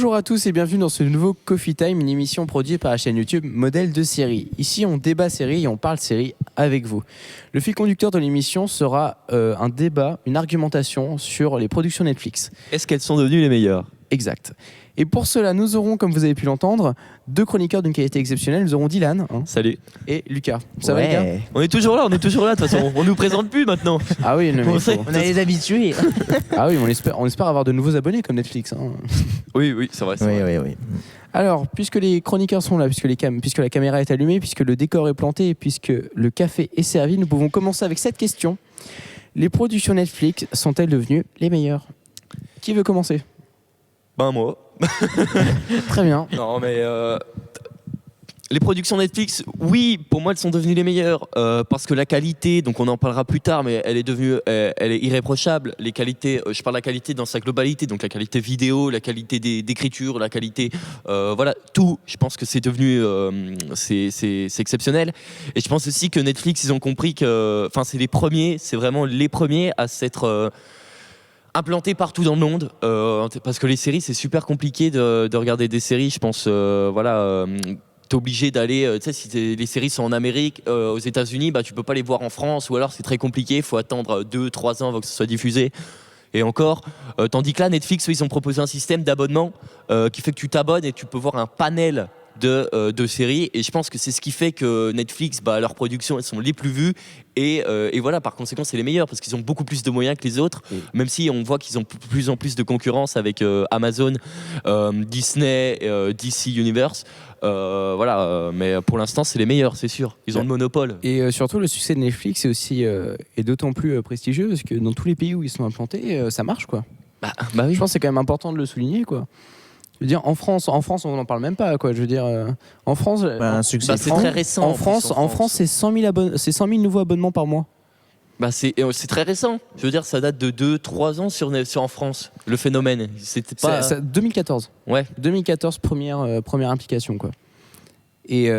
Bonjour à tous et bienvenue dans ce nouveau Coffee Time, une émission produite par la chaîne YouTube Modèle de série. Ici, on débat série et on parle série avec vous. Le fil conducteur de l'émission sera un débat, une argumentation sur les productions Netflix. Est-ce qu'elles sont devenues les meilleures ? Exact. Et pour cela, nous aurons, comme vous avez pu l'entendre, deux chroniqueurs d'une qualité exceptionnelle. Nous aurons Dylan Salut. Et Lucas. Ça va les gars ? On est toujours là, de toute façon. On nous présente plus maintenant. Ah oui, non, mais On a les habitués. Ah oui, on espère avoir de nouveaux abonnés comme Netflix. Oui, c'est vrai. Oui. Alors, puisque les chroniqueurs sont là, puisque la caméra est allumée, puisque le décor est planté et puisque le café est servi, nous pouvons commencer avec cette question. Les productions Netflix sont-elles devenues les meilleures ? Qui veut commencer ? Moi. Très bien. Non, mais les productions Netflix, oui, pour moi, elles sont devenues les meilleures parce que la qualité, donc on en parlera plus tard, mais elle est irréprochable. Les qualités, je parle de la qualité dans sa globalité, donc la qualité vidéo, la qualité d'écriture, la qualité, voilà, tout. Je pense que c'est devenu, c'est exceptionnel. Et je pense aussi que Netflix, ils ont compris que, enfin, c'est vraiment les premiers à s'être implanté partout dans le monde, parce que les séries, c'est super compliqué de regarder des séries. Je pense, t'es obligé d'aller, tu sais, si les séries sont en Amérique, aux États-Unis, bah tu peux pas les voir en France, ou alors c'est très compliqué, il faut attendre 2-3 ans avant que ce soit diffusé. Et encore, tandis que là, Netflix, ils ont proposé un système d'abonnement qui fait que tu t'abonnes et tu peux voir un panel de séries, et je pense que c'est ce qui fait que Netflix, leurs productions, elles sont les plus vues, et voilà, par conséquent c'est les meilleurs parce qu'ils ont beaucoup plus de moyens que les autres, même si on voit qu'ils ont de plus en plus de concurrence avec Amazon, Disney, DC Universe, mais pour l'instant c'est les meilleurs, c'est sûr, ils ont le monopole. Et surtout le succès de Netflix est d'autant plus prestigieux parce que dans tous les pays où ils sont implantés, ça marche quoi. Bah oui. Je pense que c'est quand même important de le souligner quoi. Je veux dire, en France, on n'en parle même pas, quoi. Je veux dire, en France, un succès. C'est très récent. En France, c'est 100 000 nouveaux abonnements par mois. C'est très récent. Je veux dire, ça date de 2-3 ans sur en France. Le phénomène, c'était pas. 2014. Ouais. 2014, première implication, quoi. Et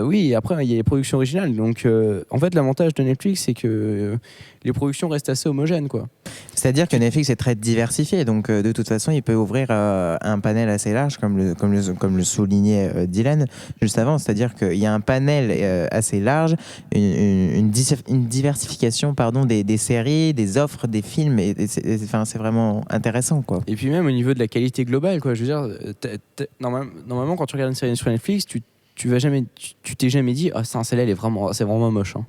oui, après il y a les productions originales. Donc, en fait, l'avantage de Netflix, c'est que les productions restent assez homogènes, quoi. C'est-à-dire que Netflix est très diversifié, donc de toute façon, il peut ouvrir un panel assez large, comme le soulignait Dylan juste avant. C'est-à-dire qu'il y a un panel assez large, une diversification, des séries, des offres, des films. Et c'est vraiment intéressant, quoi. Et puis même au niveau de la qualité globale, quoi. Je veux dire, normalement, quand tu regardes une série sur Netflix, tu t'es jamais dit celle-là c'est vraiment moche, hein.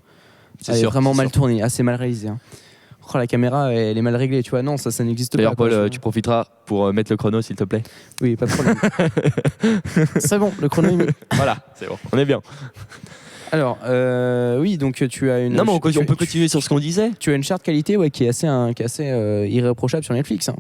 Elle est vraiment mal tournée, assez mal réalisée, hein. Oh, la caméra elle est mal réglée, tu vois. Non, ça n'existe pas. D'ailleurs, Paul, tu profiteras pour mettre le chrono, s'il te plaît. Oui, pas de problème. C'est bon, le chrono est mis. Voilà, c'est bon, on est bien. Alors, oui, donc tu as une. Non, mais on peut continuer sur ce qu'on disait. Tu as une charte qualité, qui est assez irréprochable sur Netflix, hein.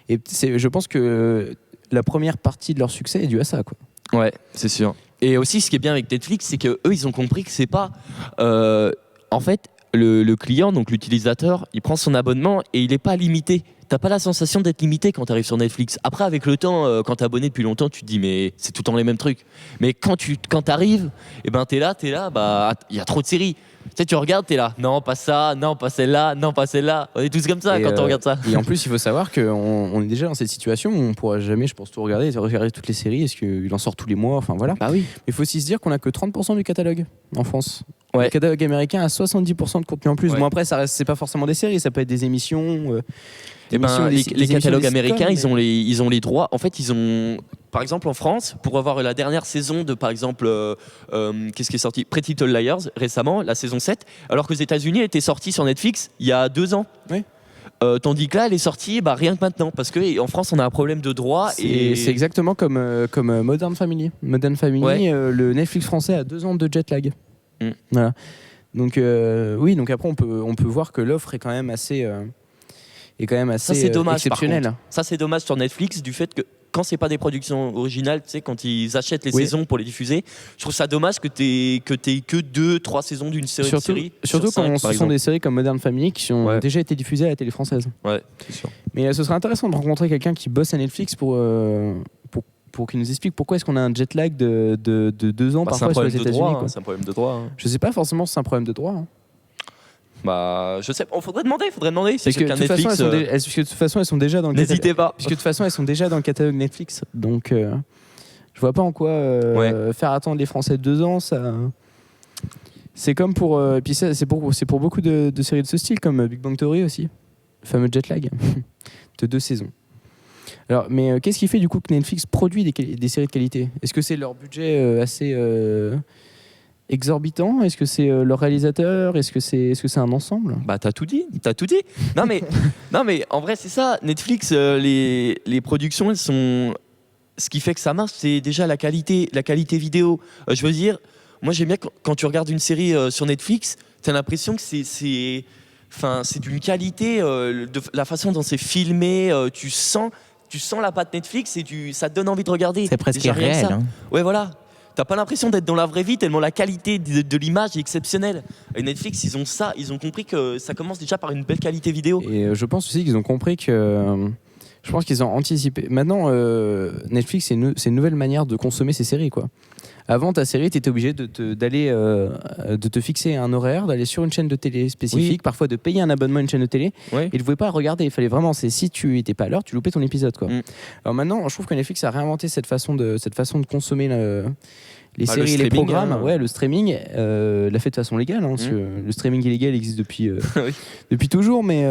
Et je pense que la première partie de leur succès est due à ça, quoi. Ouais, c'est sûr. Et aussi, ce qui est bien avec Netflix, c'est que eux, ils ont compris que c'est pas, en fait, le client, donc l'utilisateur, il prend son abonnement et il n'est pas limité. T'as pas la sensation d'être limité quand tu arrives sur Netflix. Après, avec le temps, quand t'es abonné depuis longtemps, tu te dis mais c'est tout le temps les mêmes trucs. Mais quand t'arrives, t'es là, il y a trop de séries. Tu sais, tu regardes, t'es là, non pas ça, non pas celle-là, non pas celle-là. On est tous comme ça quand on regarde ça. Et en plus, il faut savoir qu'on est déjà dans cette situation où on pourra jamais, je pense, tout regarder toutes les séries. Est-ce qu'il en sort tous les mois, enfin voilà. Bah oui. Mais il faut aussi se dire qu'on a que 30% du catalogue en France. Ouais. Le catalogue américain a 70% de contenu en plus. Ouais. Bon après, c'est pas forcément des séries, ça peut être des émissions. Les catalogues américains, ils ont les droits. En fait, ils ont, par exemple, en France, pour avoir la dernière saison de, par exemple, qu'est-ce qui est sorti, Pretty Little Liars récemment, la saison 7, alors qu'aux États-Unis, elle était sortie sur Netflix il y a 2 ans. Oui. Tandis que là, elle est sortie rien que maintenant, parce qu'en France, on a un problème de droit. C'est exactement comme Modern Family. Modern Family, ouais. Le Netflix français a 2 ans de jet lag. Voilà. Donc oui, donc après on peut voir que l'offre est quand même assez ça, c'est dommage, exceptionnelle. Ça, c'est dommage sur Netflix, du fait que quand c'est pas des productions originales, tu sais, quand ils achètent les saisons pour les diffuser, je trouve ça dommage que t'aies que 2-3 saisons d'une série. Surtout quand ce sont des séries comme Modern Family qui ont déjà été diffusées à la télé française. Ouais, c'est sûr. Mais ce serait intéressant de rencontrer quelqu'un qui bosse à Netflix pour qu'il nous explique pourquoi est-ce qu'on a un jet lag de 2 ans parfois sur les États-Unis. C'est un problème de droit. Hein. Je sais pas forcément si c'est un problème de droit. Hein. Bah, je sais pas. Faudrait demander. Parce que de toute façon, elles sont déjà dans le N'hésitez pas. Puisque de toute façon, elles sont déjà dans le catalogue Netflix. Donc, je vois pas en quoi faire attendre les Français 2 ans. Ça, c'est comme pour. Et puis ça, c'est pour beaucoup de séries de ce style, comme Big Bang Theory aussi, le fameux jet lag de 2 saisons. Alors, mais qu'est-ce qui fait du coup que Netflix produit des séries de qualité ? Est-ce que c'est leur budget assez exorbitant ? Est-ce que c'est leur réalisateur ? Est-ce que c'est un ensemble ? Bah t'as tout dit. Non mais en vrai c'est ça. Netflix, les productions elles sont. Ce qui fait que ça marche, c'est déjà la qualité vidéo. Je veux dire, moi j'aime bien quand tu regardes une série sur Netflix, t'as l'impression que c'est d'une qualité, de la façon dont c'est filmé, tu sens la patte Netflix et ça te donne envie de regarder. C'est presque déjà, réel. Hein. Ouais, voilà. T'as pas l'impression d'être dans la vraie vie tellement la qualité de l'image est exceptionnelle. Et Netflix, ils ont ça, ils ont compris que ça commence déjà par une belle qualité vidéo. Et je pense aussi qu'ils ont compris que... je pense qu'ils ont anticipé. Maintenant, Netflix, c'est une nouvelle manière de consommer ces séries, quoi. Avant, ta série, tu étais obligé de te fixer un horaire, d'aller sur une chaîne de télé spécifique, parfois de payer un abonnement à une chaîne de télé, et tu ne pouvais pas regarder. Il fallait vraiment, si tu n'étais pas à l'heure, tu loupais ton épisode, quoi. Alors maintenant, je trouve que Netflix a réinventé cette façon de consommer les séries et les programmes. Ouais, le streaming l'a fait de façon légale. Hein, parce que le streaming illégal existe depuis toujours, mais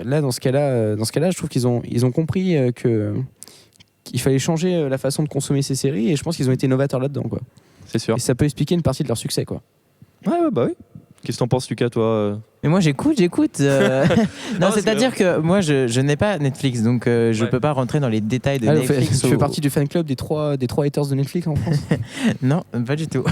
là, dans ce cas-là, je trouve qu'ils ont compris qu'il fallait changer la façon de consommer ces séries, et je pense qu'ils ont été novateurs là-dedans, quoi. C'est sûr. Et ça peut expliquer une partie de leur succès, quoi. Ouais, bah oui. Qu'est-ce que t'en penses, Lucas, toi Mais moi j'écoute. Non, c'est-à-dire que moi je n'ai pas Netflix, donc je peux pas rentrer dans les détails de Netflix. Tu fais partie du fan club des trois haters de Netflix en France? Non, pas du tout.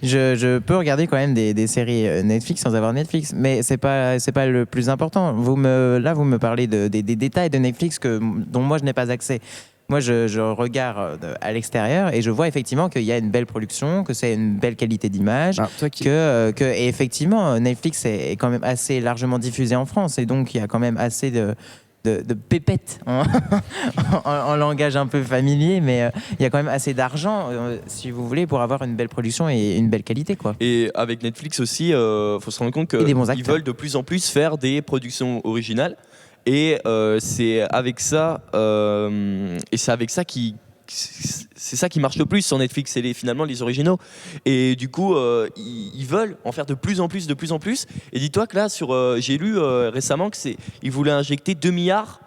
je peux regarder quand même des séries Netflix sans avoir Netflix, mais c'est pas le plus important. Vous me parlez des détails de Netflix dont moi je n'ai pas accès. Moi, je regarde à l'extérieur et je vois effectivement qu'il y a une belle production, que c'est une belle qualité d'image, et effectivement, Netflix est quand même assez largement diffusé en France, et donc il y a quand même assez de pépettes en langage un peu familier, mais il y a quand même assez d'argent, si vous voulez, pour avoir une belle production et une belle qualité, quoi. Et avec Netflix aussi, faut se rendre compte qu'ils veulent de plus en plus faire des productions originales. Et c'est avec ça qui marche le plus sur Netflix, c'est finalement les originaux. Et du coup, ils veulent en faire de plus en plus. Et dis-toi que là, j'ai lu récemment qu'ils voulaient injecter 2 milliards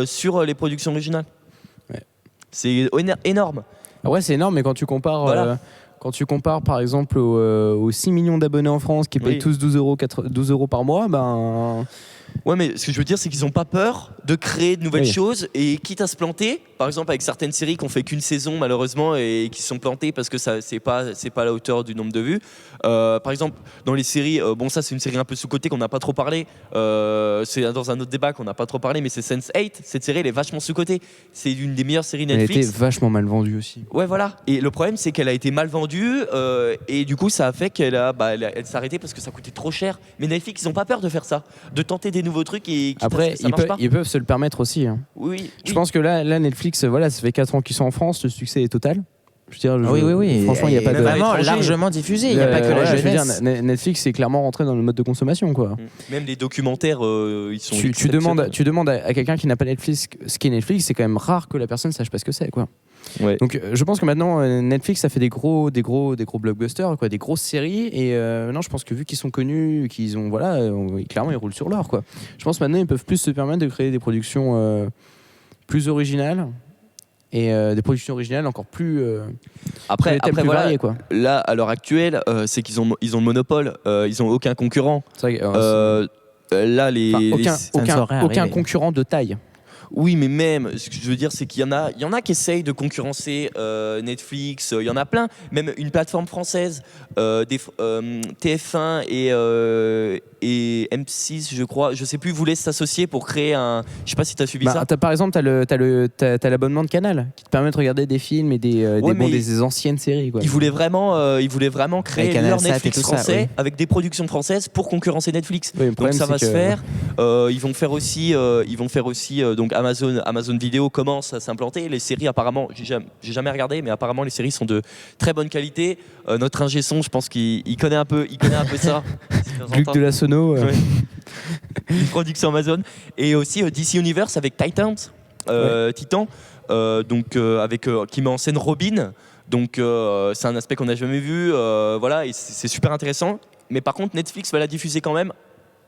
sur les productions originales. Ouais. C'est énorme. Ah ouais, c'est énorme, mais quand tu compares... Voilà. Quand tu compares par exemple aux 6 millions d'abonnés en France qui payent tous 12 euros par mois, ben... Ouais, mais ce que je veux dire, c'est qu'ils n'ont pas peur de créer de nouvelles choses, et quitte à se planter, par exemple avec certaines séries qui ont fait qu'une saison malheureusement et qui se sont plantées parce que c'est pas à la hauteur du nombre de vues. Par exemple, dans les séries, ça c'est une série un peu sous-cotée qu'on n'a pas trop parlé, c'est dans un autre débat qu'on n'a pas trop parlé, mais c'est Sense8. Cette série elle est vachement sous-cotée, c'est une des meilleures séries Netflix. Elle a été vachement mal vendue aussi. Ouais, voilà. Et le problème c'est qu'elle a été mal vendue, et du coup ça a fait qu'elle s'est arrêtée parce que ça coûtait trop cher. Mais Netflix ils n'ont pas peur de faire ça, de tenter des nouveaux trucs, et après ils peuvent se le permettre aussi, hein. Oui. Je pense que là Netflix, voilà, ça fait 4 ans qu'ils sont en France, le succès est total. Je veux dire, oui. Franchement, il n'y a pas de vraiment largement diffusé. Il n'y a pas que la jeunesse. Je veux dire, Netflix est clairement rentré dans le mode de consommation, quoi. Même les documentaires, ils sont. Tu demandes à quelqu'un qui n'a pas Netflix ce qu'est Netflix, c'est quand même rare que la personne sache pas ce que c'est, quoi. Ouais. Donc, je pense que maintenant Netflix ça fait des gros blockbusters, quoi, des grosses séries. Et maintenant, je pense que vu qu'ils sont connus, qu'ils ont clairement ils roulent sur l'or, quoi. Je pense que maintenant ils peuvent plus se permettre de créer des productions plus originales. Et des productions originales encore plus après plus voilà, variées, quoi. Là à l'heure actuelle c'est qu'ils ont le monopole, ils ont aucun concurrent. C'est vrai, aucun concurrent de taille. Oui, mais même, ce que je veux dire, c'est qu'il y en a qui essayent de concurrencer Netflix, il y en a plein, même une plateforme française, TF1 et M6, je crois, je sais plus, voulaient s'associer pour créer un... Je sais pas si tu as suivi ça. Par exemple, t'as l'abonnement de Canal qui te permet de regarder des films et des anciennes séries, quoi. Ils voulaient vraiment créer leur Netflix français, avec des productions françaises pour concurrencer Netflix. Oui, donc ça va se faire. Ils vont faire aussi donc Amazon Vidéo commence à s'implanter. Les séries, apparemment, j'ai jamais regardé, mais apparemment les séries sont de très bonne qualité. Notre ingé son, je pense qu'il connaît un peu ça. Luc de la Sono. Ouais. Une production Amazon. Et aussi DC Universe avec Titan, qui met en scène Robin. Donc c'est un aspect qu'on n'a jamais vu, voilà, et c'est super intéressant. Mais par contre, Netflix va la diffuser quand même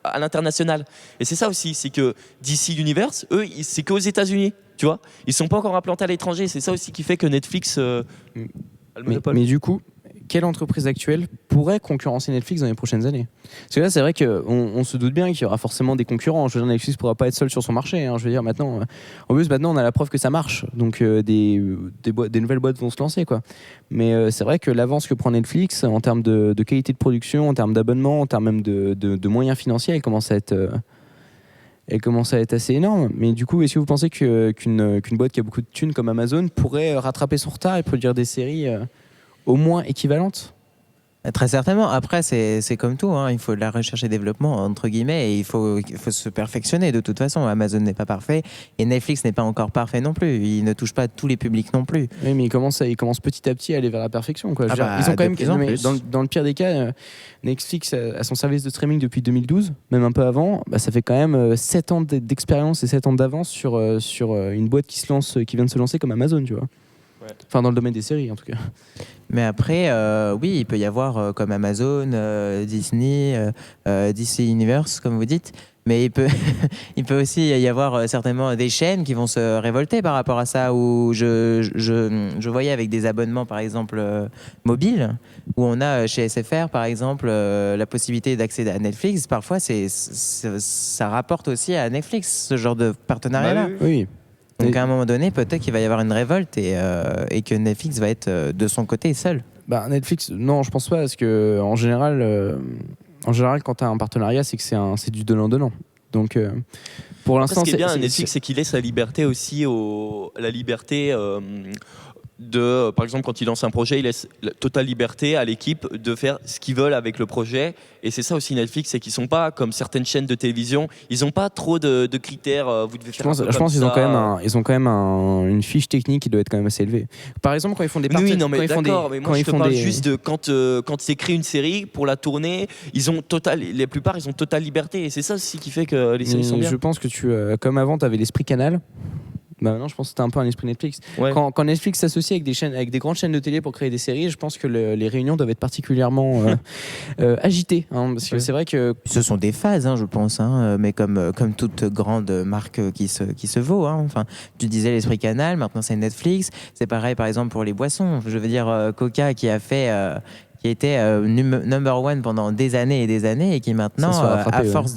à l'international. Et c'est ça aussi, c'est que DC Universe, eux, c'est qu'aux États-Unis, tu vois. Ils sont pas encore implantés à l'étranger. C'est ça aussi qui fait que Netflix a le monopole. Mais du coup, quelle entreprise actuelle pourrait concurrencer Netflix dans les prochaines années? Parce que là, c'est vrai qu'on se doute bien qu'il y aura forcément des concurrents. Je veux dire, Netflix ne pourra pas être seul sur son marché. Je veux dire, maintenant, en plus, maintenant, on a la preuve que ça marche. Donc, des nouvelles boîtes vont se lancer, quoi. Mais c'est vrai que l'avance que prend Netflix en termes de qualité de production, en termes d'abonnement, en termes même de moyens financiers, elle commence à être assez énorme. Mais du coup, est-ce que vous pensez qu'une boîte qui a beaucoup de thunes comme Amazon pourrait rattraper son retard et produire des séries au moins équivalente? Très certainement. Après, c'est comme tout, hein. Il faut de la recherche et développement, entre guillemets, et il faut se perfectionner. De toute façon, Amazon n'est pas parfait et Netflix n'est pas encore parfait non plus. Il ne touche pas tous les publics non plus. Oui, mais il commence petit à petit à aller vers la perfection, quoi. Ils ont quand même, dans le pire des cas, Netflix a son service de streaming depuis 2012, même un peu avant. Ça fait quand même 7 ans d'expérience et 7 ans d'avance sur une boîte qui vient de se lancer comme Amazon, tu vois. Ouais. Enfin, dans le domaine des séries, en tout cas. Mais après, oui, il peut y avoir comme Amazon, Disney, DC Universe, comme vous dites. Mais il peut aussi y avoir certainement des chaînes qui vont se révolter par rapport à ça. Où je voyais avec des abonnements, par exemple, mobiles, où on a chez SFR, par exemple, la possibilité d'accéder à Netflix. Parfois, ça rapporte aussi à Netflix, ce genre de partenariat-là. Oui. Donc à un moment donné, peut-être qu'il va y avoir une révolte et que Netflix va être de son côté seul. Netflix, non, je pense pas, parce que en général, quand tu as un partenariat, c'est que c'est du donnant-donnant. Donc pour l'instant, ce qui est bien à Netflix, c'est qu'il laisse la liberté aussi par exemple, quand il lance un projet, il laisse la totale liberté à l'équipe de faire ce qu'ils veulent avec le projet. Et c'est ça aussi Netflix, c'est qu'ils sont pas comme certaines chaînes de télévision. Ils ont pas trop de critères. Vous devez faire. Je pense qu'ils ont quand même une fiche technique qui doit être quand même assez élevée. Par exemple, quand ils font des parties, oui, non, mais d'accord. Mais moi, je te parle juste de quand ils écrivent une série pour la tourner, la plupart, ils ont totale liberté. Et c'est ça aussi qui fait que les séries sont bien. Je pense que comme avant, tu avais l'esprit Canal. Maintenant, je pense que c'était un peu un esprit Netflix. Ouais. Quand Netflix s'associe avec des grandes chaînes de télé pour créer des séries, je pense que les réunions doivent être particulièrement agitées. Parce que c'est vrai que... Ce sont des phases, je pense, mais comme toute grande marque qui se vaut. Enfin, tu disais l'esprit Canal, maintenant c'est Netflix. C'est pareil, par exemple, pour les boissons. Je veux dire, Coca qui a fait... qui était number one pendant des années et des années et qui maintenant, à force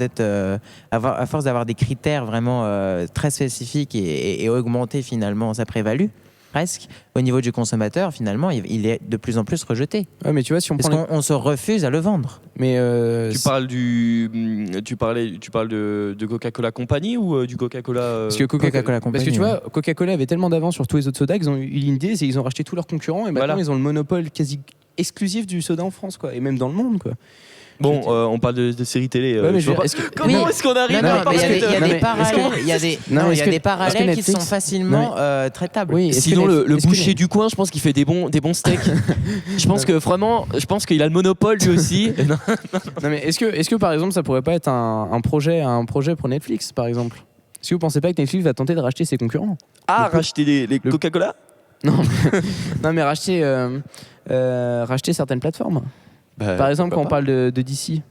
d'avoir des critères vraiment très spécifiques et augmenter finalement sa prévalue, presque, au niveau du consommateur, finalement, il est de plus en plus rejeté. Ouais, mais tu vois, si on Parce qu'on se refuse à le vendre. Mais tu parles de Coca-Cola Company ou du Coca-Cola Parce que Coca-Cola Company. Parce que tu vois, Coca-Cola avait tellement d'avance sur tous les autres sodas qu'ils ont eu l'idée, c'est qu'ils ont racheté tous leurs concurrents et maintenant ils ont le monopole quasi exclusif du soda en France, quoi, et même dans le monde, quoi. Bon, on parle de séries télé. Ouais, mais comment est-ce qu'on arrive à parler Il y a des parallèles qui sont facilement traitables. Oui, sinon, le boucher du coin, je pense qu'il fait des bons steaks. Je pense que vraiment, qu'il a le monopole lui aussi. Non, mais est-ce que par exemple, ça pourrait pas être un projet pour Netflix, par exemple? Est-ce que vous pensez pas que Netflix va tenter de racheter ses concurrents? Racheter les Coca-Cola? Non, mais racheter certaines plateformes. Par exemple, quand on parle de DC.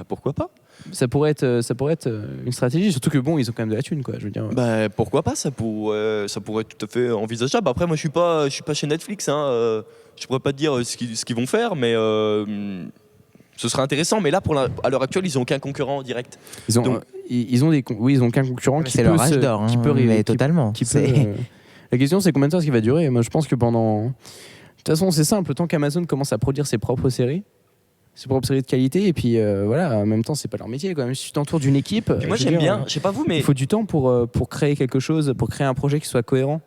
Pourquoi pas? Ça pourrait être une stratégie, surtout que ils ont quand même de la thune, quoi. Je veux dire. Pourquoi pas? Ça pourrait être tout à fait envisageable. Après, moi, je suis pas chez Netflix. Je pourrais pas te dire ce qu'ils vont faire, mais ce serait intéressant. Mais là, à l'heure actuelle, ils ont aucun concurrent en direct. Ils ont aucun concurrent qui c'est leur âge d'or, totalement. La question, c'est combien de temps est-ce qu'il va durer? Moi, je pense que pendant... De toute façon, c'est simple. Tant qu'Amazon commence à produire ses propres séries de qualité, et puis voilà, en même temps, c'est pas leur métier, quand même. Si tu t'entoures d'une équipe... Moi, j'aime bien, je sais pas vous, mais... Il faut du temps pour créer quelque chose, pour créer un projet qui soit cohérent.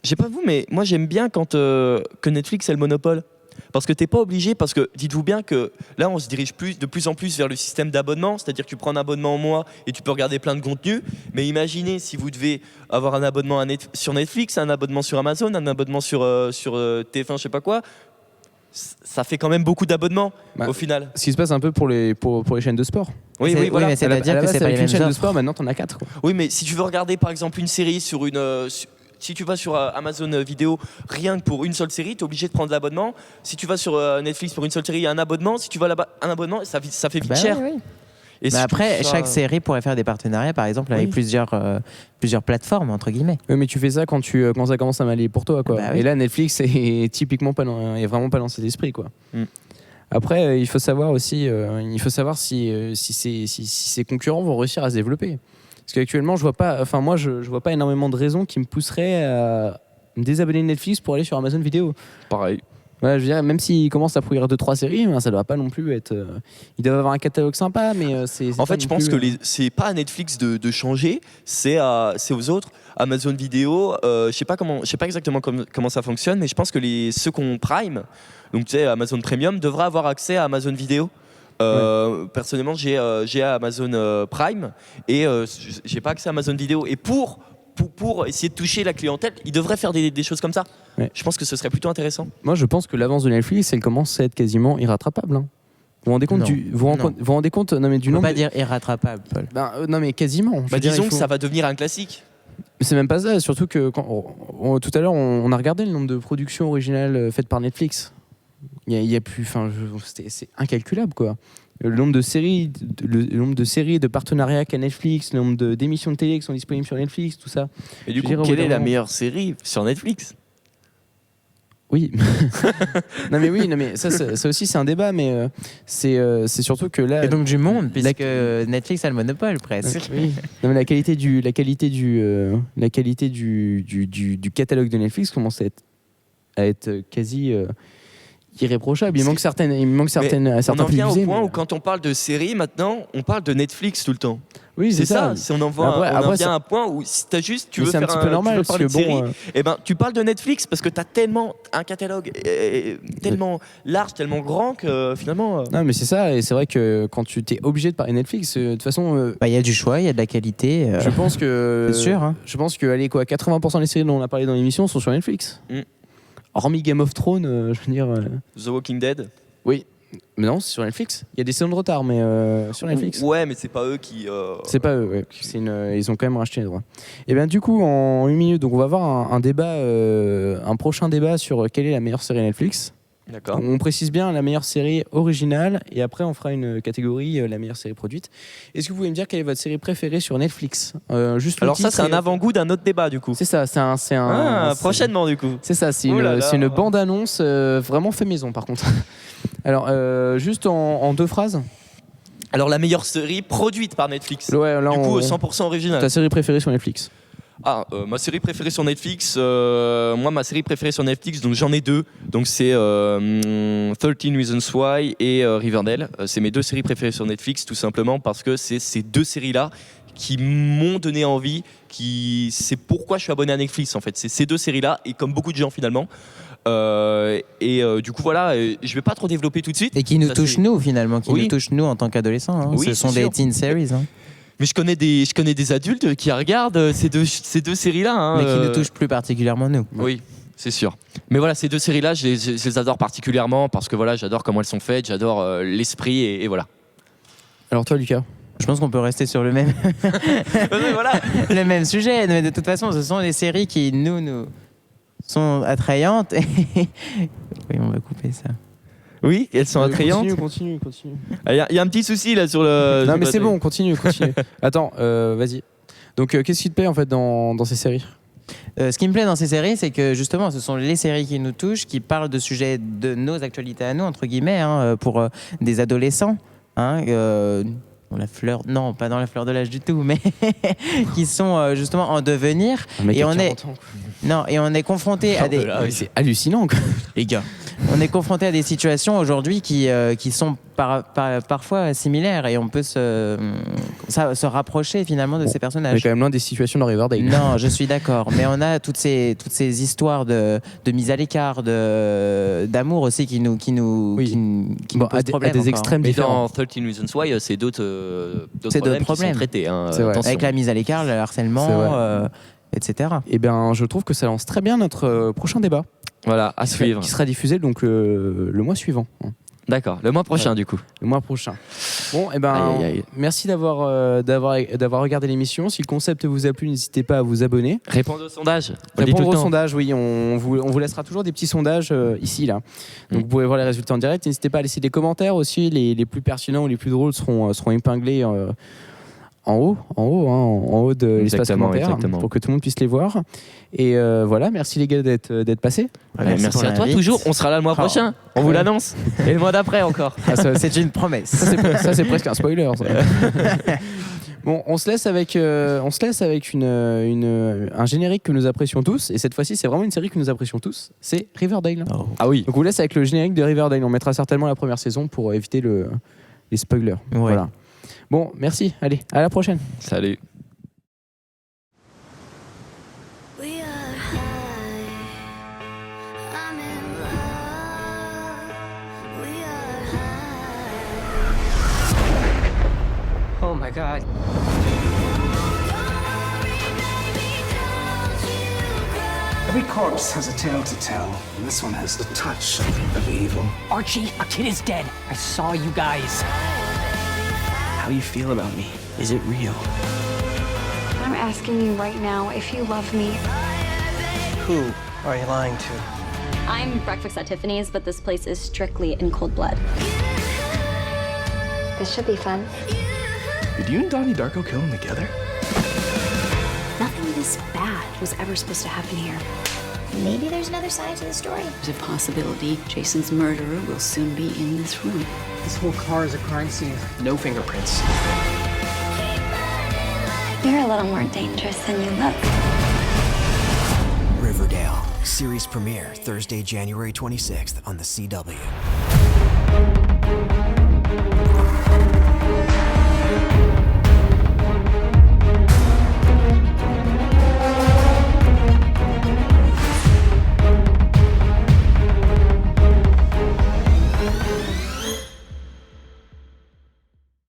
Je sais pas vous, mais moi, j'aime bien quand que Netflix a le monopole. Parce que t'es pas obligé, parce que dites-vous bien que là on se dirige de plus en plus vers le système d'abonnement, c'est-à-dire que tu prends un abonnement au mois et tu peux regarder plein de contenus, mais imaginez si vous devez avoir un abonnement sur Netflix, un abonnement sur Amazon, un abonnement sur TF1, je sais pas quoi, ça fait quand même beaucoup d'abonnements au final. Ce qui se passe un peu pour les chaînes de sport. Oui, voilà. mais c'est-à-dire que c'est pas les mêmes chaîne de offres. sport, maintenant t'en as 4. Quoi. Oui, mais si tu veux regarder par exemple une série sur une... si tu vas sur Amazon Vidéo, rien que pour une seule série, tu es obligé de prendre l'abonnement. Si tu vas sur Netflix pour une seule série, il y a un abonnement. Si tu vas là-bas, un abonnement, ça fait vite cher. Oui. Et Mais après, chaque série pourrait faire des partenariats, par exemple, avec plusieurs plateformes, entre guillemets. Oui, mais tu fais ça quand ça commence à m'aller pour toi. Quoi. Bah oui. Et là, Netflix est typiquement est vraiment pas dans cet esprit. Quoi. Après, il faut savoir aussi si ces concurrents vont réussir à se développer. Parce qu'actuellement, je vois pas énormément de raisons qui me pousseraient à me désabonner de Netflix pour aller sur Amazon Vidéo. Pareil. Ouais, je dirais, même s'ils commencent à produire 2-3 séries, ça doit pas non plus être. Ils doivent avoir un catalogue sympa, mais c'est. En fait, je pense que c'est pas à Netflix de changer, c'est aux autres. Amazon Vidéo, je sais pas exactement comment ça fonctionne, mais je pense que ceux qui ont Prime, donc tu sais Amazon Premium, devraient avoir accès à Amazon Vidéo. Personnellement, j'ai Amazon Prime et j'ai pas accès à Amazon Vidéo. Et pour essayer de toucher la clientèle, ils devraient faire des choses comme ça. Ouais. Je pense que ce serait plutôt intéressant. Moi, je pense que l'avance de Netflix, elle commence à être quasiment irrattrapable. Hein. Vous vous rendez compte vous vous rendez compte non, mais du nombre. On peut pas dire irrattrapable, Paul. Non, mais quasiment. Disons que ça va devenir un classique. Mais c'est même pas ça. Surtout que tout à l'heure, on a regardé le nombre de productions originales faites par Netflix. Il y a plus. C'est incalculable, quoi. Le nombre de séries, de partenariats qu'a Netflix, le nombre d'émissions de télé qui sont disponibles sur Netflix, tout ça. Et du coup, quelle est la meilleure série sur Netflix ? Oui. non mais ça aussi c'est un débat, mais c'est surtout que là. Et donc du monde, puisque Netflix a le monopole presque. Oui. Non mais la qualité du catalogue de Netflix commence à être quasi irréprochable. Il manque certaines on en vient au point où quand on parle de séries maintenant, on parle de Netflix tout le temps. Oui, c'est ça. Si on en vient à un point où si t'as juste tu veux faire un petit peu normal parce que série, et ben tu parles de Netflix parce que t'as tellement un catalogue tellement large, tellement grand que finalement. Non mais c'est ça, et c'est vrai que quand tu t'es obligé de parler Netflix, de toute façon. Il y a du choix, il y a de la qualité. Je pense que. C'est sûr. Hein. Je pense que 80% des séries dont on a parlé dans l'émission sont sur Netflix. Hormis Game of Thrones, je veux dire. The Walking Dead. Oui. Mais non, c'est sur Netflix. Il y a des saisons de retard, mais sur Netflix. Ouais, mais c'est pas eux qui. C'est pas eux. Ouais. Ils ont quand même racheté les droits. Et bien du coup, en 1 minute, donc on va avoir un débat, un prochain débat sur quelle est la meilleure série Netflix. D'accord. On précise bien la meilleure série originale, et après on fera une catégorie la meilleure série produite. Est-ce que vous pouvez me dire quelle est votre série préférée sur Netflix? Juste. Alors ça, c'est un avant-goût d'un autre débat du coup. C'est ça. Prochainement du coup. C'est ça. C'est une bande-annonce vraiment fait maison par contre. Alors, juste en 2 phrases. Alors, la meilleure série produite par Netflix. Ouais, là, du coup, 100% originale. Ta série préférée sur Netflix? Ma série préférée sur Netflix, ma série préférée sur Netflix, donc j'en ai 2. Donc c'est 13 Reasons Why et Riverdale. C'est mes 2 séries préférées sur Netflix, tout simplement parce que c'est ces 2 séries-là qui m'ont donné envie, c'est pourquoi je suis abonné à Netflix en fait. C'est ces 2 séries-là, et comme beaucoup de gens finalement. Du coup voilà, je vais pas trop développer tout de suite. Et qui nous touchent nous finalement, nous touchent nous en tant qu'adolescents. Hein. Oui, ce sont des teen series. Hein. Mais je connais des adultes qui regardent ces deux séries-là. Hein, mais qui nous touchent plus particulièrement nous. Oui, c'est sûr. Mais voilà, ces 2 séries-là, je les adore particulièrement parce que voilà, j'adore comment elles sont faites, j'adore l'esprit et voilà. Alors toi, Lucas? Je pense qu'on peut rester sur le même, le même sujet. Mais de toute façon, ce sont des séries qui nous sont attrayantes. Oui, on va couper ça. Oui, elles sont attrayantes. Continue. Il y a un petit souci là sur le. Non, mais c'est bon, continue. Attends, vas-y. Donc, qu'est-ce qui te plaît en fait dans ces séries? Ce qui me plaît dans ces séries, c'est que justement, ce sont les séries qui nous touchent, qui parlent de sujets de nos actualités à nous, entre guillemets, hein, pour des adolescents. Hein, dans la fleur, non, pas dans la fleur de l'âge du tout, mais qui sont justement en devenir. Et on est confronté à des. C'est hallucinant, quoi. Les gars. on est confronté à des situations aujourd'hui qui sont parfois similaires et on peut se rapprocher finalement de ces On est personnages. quand même loin des situations dans Riverdale. Non, je suis d'accord, mais on a toutes ces histoires de mise à l'écart, d'amour aussi qui nous posent problème. À des encore. extrêmes Mais différents. dans 13 Reasons Why, c'est d'autres C'est d'autres problèmes qui problèmes. sont traités. Hein, C'est vrai. attention. Avec la mise à l'écart, le C'est harcèlement, vrai. etc. Et bien, je trouve que ça lance très bien notre prochain débat. Voilà, à suivre. Qui sera diffusé donc le mois suivant. D'accord, le mois prochain Ouais. du coup. Le mois prochain. Bon, et ben, Aïe, aïe, aïe. merci d'avoir regardé l'émission. Si le concept vous a plu, n'hésitez pas à vous abonner. Répondre au sondage. On le dit tout Répondre le au temps. sondage, oui, on vous laissera toujours des petits sondages ici, là. Donc vous pouvez voir les résultats en direct. N'hésitez pas à laisser des commentaires aussi. Les plus pertinents ou les plus drôles seront épinglés en haut de l'espace Exactement, commentaire exactement. pour que tout le monde puisse les voir. Et voilà, merci les gars d'être passés. Merci pour à toi, l'invite. toujours. On sera là le mois Oh. prochain. On vous l'annonce. Et le mois d'après encore. Ah, ça, C'est une promesse. ça, c'est presque un spoiler. Ça. Bon, on se laisse avec un générique que nous apprécions tous. Et cette fois-ci, c'est vraiment une série que nous apprécions tous. C'est Riverdale. Oh. Ah oui. Donc on vous laisse avec le générique de Riverdale. On mettra certainement la première saison pour éviter les spoilers. Ouais. Voilà. Bon, merci. Allez, à la prochaine. Salut. We are high. I'm in love. We are high. Oh my god. Every corpse has a tale to tell, and this one has the touch of evil. Archie, a kid is dead. I saw you guys. How you feel about me? Is it real? I'm asking you right now if you love me. Who are you lying to? I'm breakfast at Tiffany's, but this place is strictly in cold blood. This should be fun. Did you and Donnie Darko kill him together? Nothing this bad was ever supposed to happen here. Maybe there's another side to the story. There's a possibility Jason's murderer will soon be in this room. This whole car is a crime scene. No fingerprints. You're a little more dangerous than you look. Riverdale, series premiere Thursday, January 26th on the CW.